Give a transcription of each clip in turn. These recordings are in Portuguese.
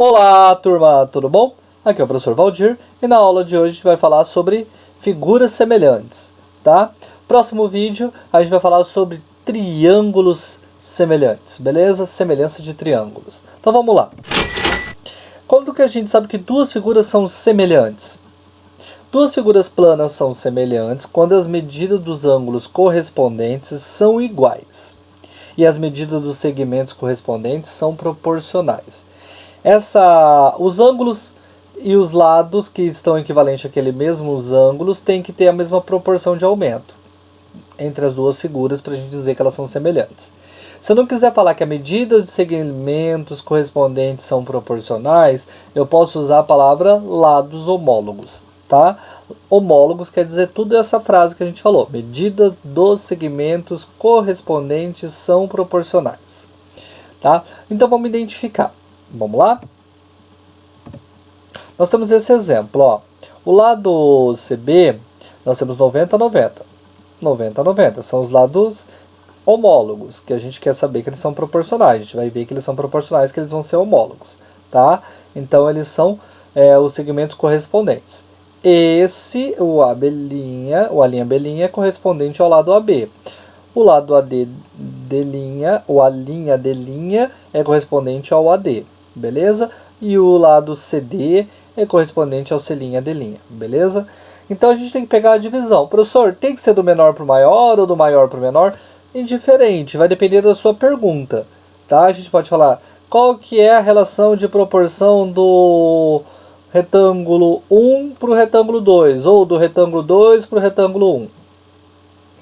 Olá, turma, tudo bom? Aqui é o professor Valdir e na aula de hoje a gente vai falar sobre figuras semelhantes, tá? Próximo vídeo a gente vai falar sobre triângulos semelhantes, beleza? Semelhança de triângulos. Então vamos lá. Quando que a gente sabe que duas figuras são semelhantes? Duas figuras planas são semelhantes quando as medidas dos ângulos correspondentes são iguais e as medidas dos segmentos correspondentes são proporcionais. Os ângulos e os lados que estão equivalentes àqueles mesmos ângulos têm que ter a mesma proporção de aumento entre as duas figuras para a gente dizer que elas são semelhantes. Se eu não quiser falar que a medida de segmentos correspondentes são proporcionais, eu posso usar a palavra lados homólogos, tá? Homólogos quer dizer tudo essa frase que a gente falou. Medida dos segmentos correspondentes são proporcionais, tá? Então vamos identificar. Vamos lá? Nós temos esse exemplo, ó. O lado CB, nós temos 90, 90. 90, 90. São os lados homólogos, que a gente quer saber que eles são proporcionais. A gente vai ver que eles são proporcionais, que eles vão ser homólogos, tá? Então, eles são os segmentos correspondentes. O A' é correspondente ao lado AB. O lado AD ou a linha D' é correspondente ao AD, beleza? E o lado CD é correspondente ao C'D', beleza? Então a gente tem que pegar a divisão. Professor, tem que ser do menor para o maior ou do maior para o menor? Indiferente, vai depender da sua pergunta, tá? A gente pode falar qual que é a relação de proporção do retângulo 1 para o retângulo 2, ou do retângulo 2 para o retângulo 1,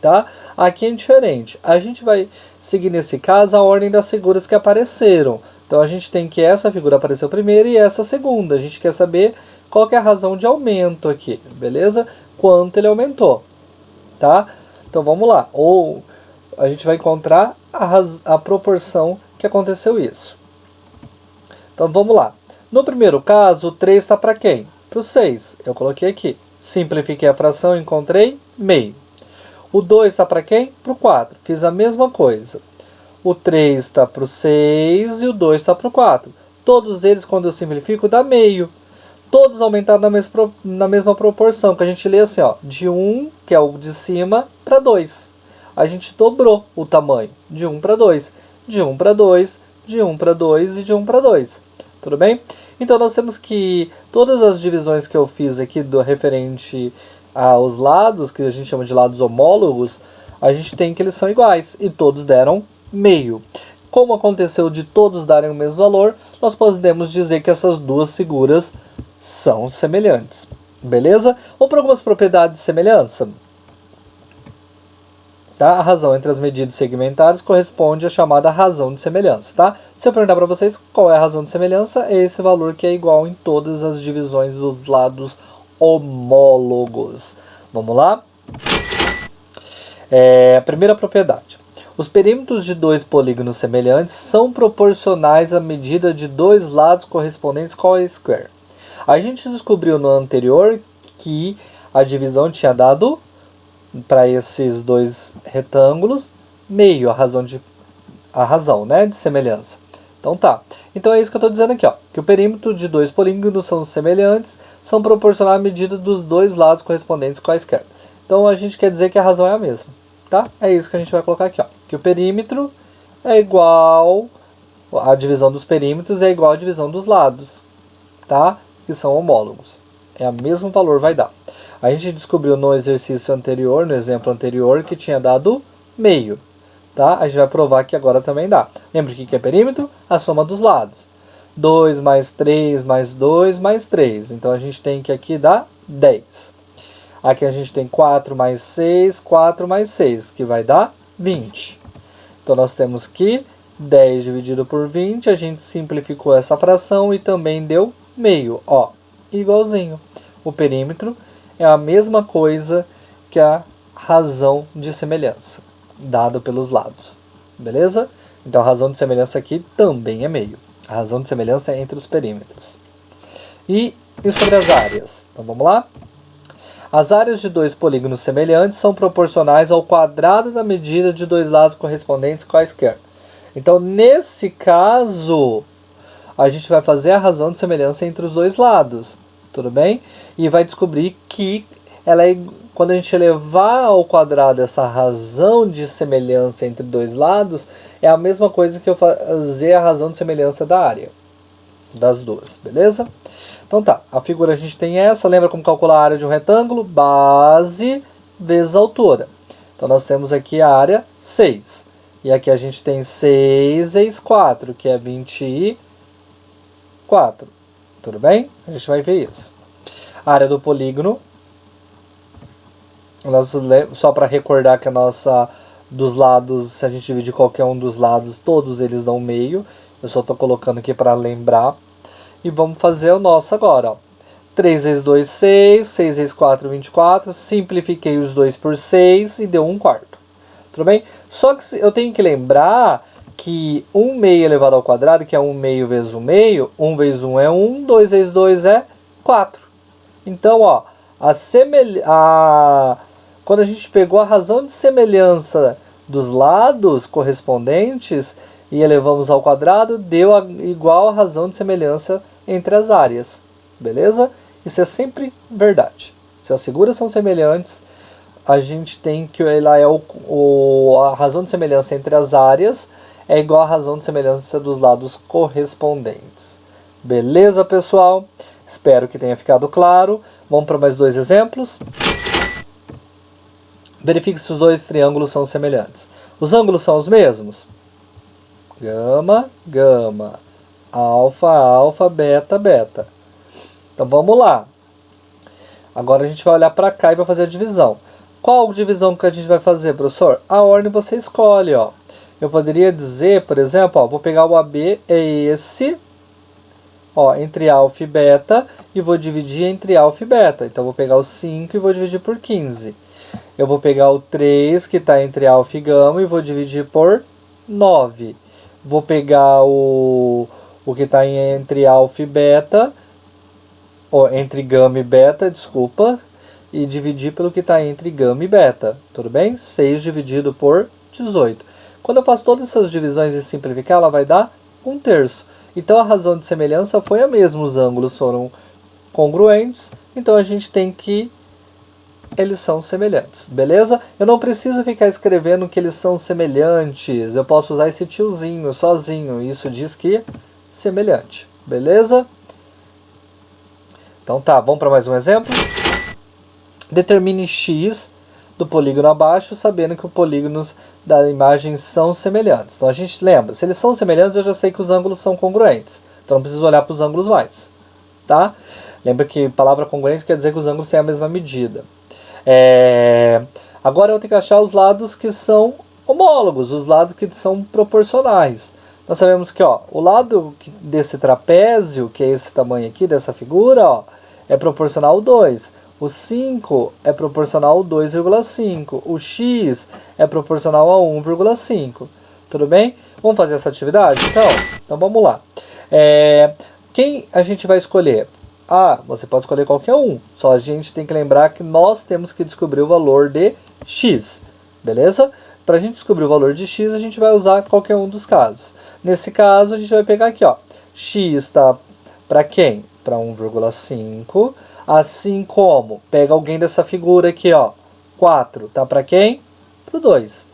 tá? Aqui é diferente. A gente vai seguir nesse caso a ordem das figuras que apareceram. Então a gente tem que essa figura apareceu primeiro e essa segunda. A gente quer saber qual que é a razão de aumento aqui, beleza? Quanto ele aumentou, tá? Então vamos lá. Ou a gente vai encontrar a proporção que aconteceu isso. Então vamos lá. No primeiro caso, o 3 está para quem? Para o 6. Eu coloquei aqui. Simplifiquei a fração e encontrei meio. O 2 está para quem? Para o 4. Fiz a mesma coisa. O 3 está para o 6 e o 2 está para o 4. Todos eles, quando eu simplifico, dá meio. Todos aumentaram na mesma proporção, que a gente lê assim, ó, de 1, que é o de cima, para 2. A gente dobrou o tamanho, de 1 para 2, de 1 para 2, de 1 para 2 e de 1 para 2. Tudo bem? Então nós temos que todas as divisões que eu fiz aqui do referente aos lados, que a gente chama de lados homólogos, a gente tem que eles são iguais e todos deram meio. Como aconteceu de todos darem o mesmo valor, nós podemos dizer que essas duas figuras são semelhantes. Beleza? Ou para algumas propriedades de semelhança. Tá? A razão entre as medidas segmentares corresponde à chamada razão de semelhança. Tá? Se eu perguntar para vocês qual é a razão de semelhança, é esse valor que é igual em todas as divisões dos lados homólogos. Vamos lá? A primeira propriedade. Os perímetros de dois polígonos semelhantes são proporcionais à medida de dois lados correspondentes quaisquer. A gente descobriu no anterior que a divisão tinha dado para esses dois retângulos meio, a razão, né, de semelhança. Então tá. Então é isso que eu estou dizendo aqui, ó, que o perímetro de dois polígonos são semelhantes, são proporcionais à medida dos dois lados correspondentes quaisquer. Então a gente quer dizer que a razão é a mesma, tá? É isso que a gente vai colocar aqui, ó, que o perímetro é igual, a divisão dos perímetros é igual à divisão dos lados, tá? Que são homólogos. É o mesmo valor vai dar. A gente descobriu no exercício anterior, no exemplo anterior, que tinha dado meio. Tá? A gente vai provar que agora também dá. Lembra o que é perímetro? A soma dos lados. 2 mais 3 mais 2 mais 3. Então a gente tem que aqui dar 10. Aqui a gente tem 4 mais 6, 4 mais 6, que vai dar 20. Então nós temos que 10 dividido por 20, a gente simplificou essa fração e também deu meio. Ó, igualzinho. O perímetro é a mesma coisa que a razão de semelhança, dado pelos lados. Beleza? Então a razão de semelhança aqui também é meio. A razão de semelhança é entre os perímetros. E sobre as áreas? Então vamos lá? As áreas de dois polígonos semelhantes são proporcionais ao quadrado da medida de dois lados correspondentes quaisquer. Então, nesse caso, a gente vai fazer a razão de semelhança entre os dois lados, tudo bem? E vai descobrir que quando a gente elevar ao quadrado essa razão de semelhança entre dois lados, é a mesma coisa que eu fazer a razão de semelhança da área das duas, beleza? Então tá, a figura a gente tem essa, lembra como calcular a área de um retângulo? Base vezes altura. Então nós temos aqui a área 6. E aqui a gente tem 6 vezes 4, que é 24. Tudo bem? A gente vai ver isso. A área do polígono, só para recordar que a nossa, dos lados, se a gente dividir qualquer um dos lados, todos eles dão meio. Eu só estou colocando aqui para lembrar. E vamos fazer o nosso agora, ó. 3 vezes 2, 6. 6 vezes 4, 24. Simplifiquei os 2 por 6 e deu 1/4. Tudo bem? Só que eu tenho que lembrar que 1 meio elevado ao quadrado, que é 1 meio vezes 1 meio. 1 vezes 1 é 1. 2 vezes 2 é 4. Então, ó, quando a gente pegou a razão de semelhança dos lados correspondentes e elevamos ao quadrado, deu igual a razão de semelhança entre as áreas, beleza? Isso é sempre verdade. Se as figuras são semelhantes, a gente tem que a razão de semelhança entre as áreas é igual à razão de semelhança dos lados correspondentes. Beleza, pessoal? Espero que tenha ficado claro. Vamos para mais 2 exemplos. Verifique se os dois triângulos são semelhantes. Os ângulos são os mesmos? Gama, gama. Alfa, alfa, beta, beta. Então vamos lá. Agora a gente vai olhar para cá e vai fazer a divisão. Qual divisão que a gente vai fazer, professor? A ordem você escolhe, ó. Eu poderia dizer, por exemplo, ó, vou pegar o AB, é esse, ó, entre alfa e beta, e vou dividir entre alfa e beta. Então vou pegar o 5 e vou dividir por 15. Eu vou pegar o 3, que está entre alfa e gama, e vou dividir por 9. Vou pegar o que está entre alfa e beta, ou entre gama e beta, desculpa, e dividir pelo que está entre gama e beta. Tudo bem? 6 dividido por 18. Quando eu faço todas essas divisões e simplificar, ela vai dar 1/3. Então a razão de semelhança foi a mesma, os ângulos foram congruentes, então a gente tem que eles são semelhantes, beleza? Eu não preciso ficar escrevendo que eles são semelhantes, eu posso usar esse tiozinho sozinho, isso diz que semelhante, beleza? Então tá, vamos para mais um exemplo? Determine x do polígono abaixo, sabendo que os polígonos da imagem são semelhantes. Então a gente lembra, se eles são semelhantes, eu já sei que os ângulos são congruentes, então não preciso olhar para os ângulos mais, tá? Lembra que a palavra congruente quer dizer que os ângulos têm a mesma medida. Agora eu tenho que achar os lados que são homólogos, os lados que são proporcionais. Nós sabemos que ó, o lado desse trapézio, que é esse tamanho aqui, dessa figura, ó, é proporcional ao 2. O 5 é proporcional ao 2,5. O x é proporcional a 1,5. Tudo bem? Vamos fazer essa atividade? Então vamos lá. Quem a gente vai escolher? Você pode escolher qualquer um, só a gente tem que lembrar que nós temos que descobrir o valor de x, beleza? Para a gente descobrir o valor de x, a gente vai usar qualquer um dos casos. Nesse caso, a gente vai pegar aqui, ó, x está para quem? Para 1,5, assim como, pega alguém dessa figura aqui, ó, 4, tá para quem? Para o 2.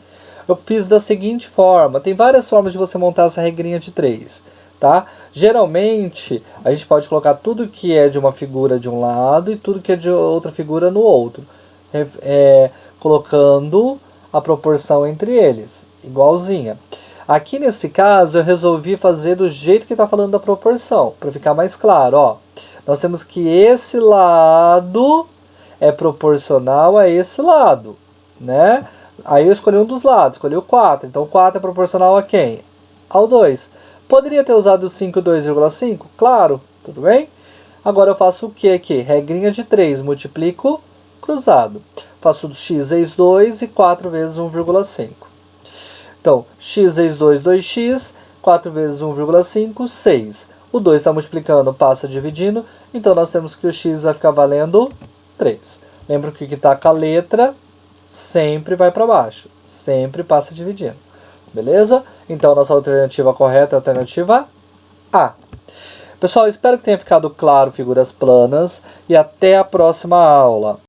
Eu fiz da seguinte forma, tem várias formas de você montar essa regrinha de 3. Tá? Geralmente, a gente pode colocar tudo que é de uma figura de um lado e tudo que é de outra figura no outro. Colocando a proporção entre eles, igualzinha. Aqui nesse caso, eu resolvi fazer do jeito que está falando da proporção, para ficar mais claro. Ó. Nós temos que esse lado é proporcional a esse lado. Né? Aí eu escolhi um dos lados, escolhi o 4. Então, o 4 é proporcional a quem? Ao 2. Poderia ter usado o 5 e 2,5? Claro, tudo bem? Agora eu faço o que aqui? Regrinha de 3, multiplico cruzado. Faço x vezes 2 e 4 vezes 1,5. Então, x vezes 2, 2x, 4 vezes 1,5, 6. O 2 está multiplicando, passa dividindo, então nós temos que o x vai ficar valendo 3. Lembra que o que está com a letra sempre vai para baixo, sempre passa dividindo. Beleza? Então, nossa alternativa correta é a alternativa A. Pessoal, espero que tenha ficado claro figuras planas e até a próxima aula.